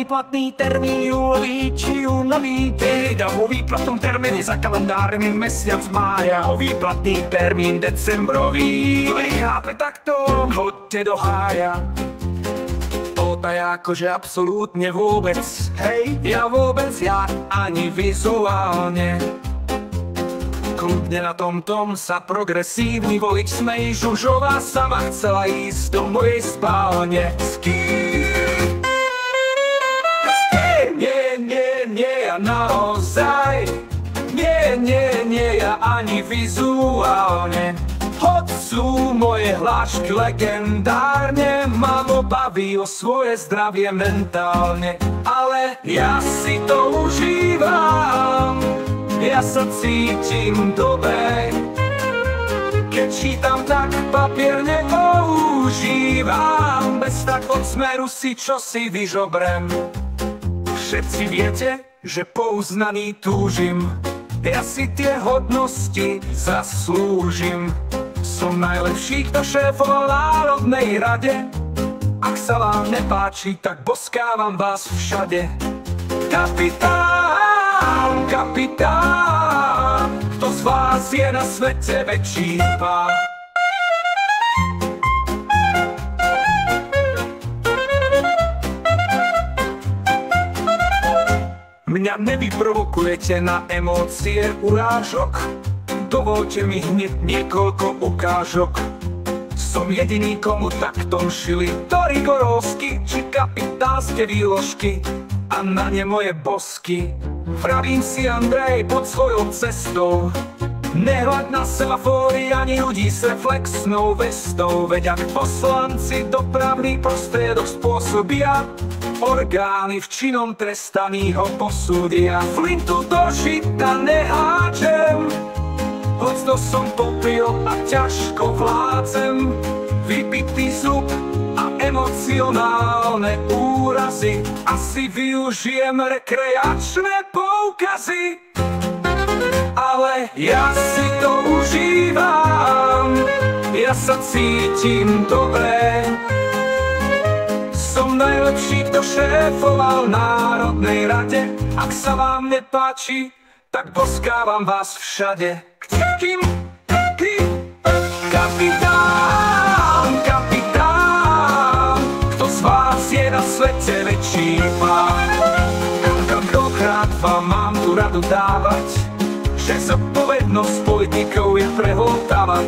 výplatný termín júlový či júnový. Teda o výplatnom termíne za kalendárny mesiac mája, o výplatný termín decembrový. Nechápe takto, choďte do hája. To je akože absolútne vôbec, hej, ja ani vizuálne. Kľudne na tom sa progresívny volič smejí, Žužová sama chcela ísť do mojej spálne. Nie, ja naozaj, nie, ja ani vizuálne. Hoď sú moje hlášky legendárne, mám obavy o svoje zdravie mentálne, ale ja si to užívam, ja sa cítim dobre. Keď čítam, tak papier nepoužívam, bez tak od Smeru si čosi vyžobrem. Všetci viete, že po uznaní túžim, ja si tie hodnosti zaslúžim. Som najlepší, kto šéfoval Národnej rade. Ak sa vám nepáči, tak boskávam vás všade. Kapitán, kto z vás je na svete väčší pán? Mňa nevyprovokujete na emócie urážok, dovolte mi hneď niekoľko ukážok. Som jediný, komu takto šili Rigorovsky či kapitánske výložky a na ne moje bosky. Vravím si, Andrej, pod svojou cestou, nehľaď na semafóry ani ľudí s reflexnou vestou. Veď ak poslanci dopravný prostriedok spôsobia, orgány v činnom trestaní ho posúdia. Flintu do žita neháčem, hoď to som popil a ťažko vládzem. Vypitý zub a emocionálne úrazy, asi využijem rekreačné poukazy. Ale ja si to užívam, ja sa cítim dobre. Som najlepší, kto šéfoval Národnej rade. Ak sa vám nepáči, tak boskávam vás všade. Kapitán, kto z vás je na svete väčší pán? Koľkokrát vám mám tu radu dávať, že zodpovednosť politikov je prehltávať.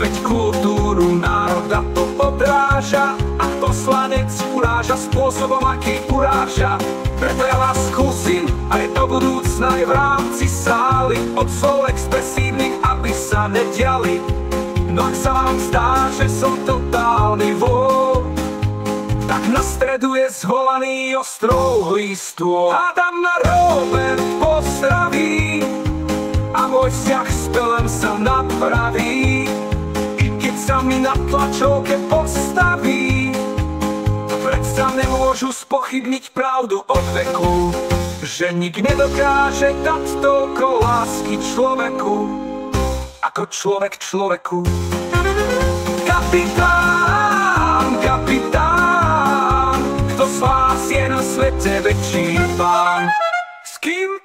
Veď kultúru národa to odráža, a poslanec uráža spôsobom, aký uráža. Preto ja vás skúsim aj do budúcna aj v rámci sály, od slov expresívnych, aby sa nediali. No ak sa vám zdá, že som totálny vol, tak na stredu je zholaný ostrouhlý stôl. A tam na rover pozdraví a môj vzťah s Pelem sa napraví. I keď sa mi na tlačovke postaví, predsa nemôžu spochybniť pravdu od veku, že nik nedokáže dať toľko lásky človeku ako človek človeku. Kapitán, kto z vás je na svete väčší pán? S kým?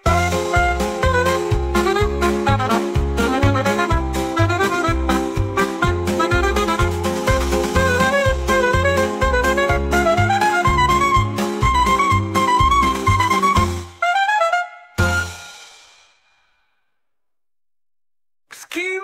S kým?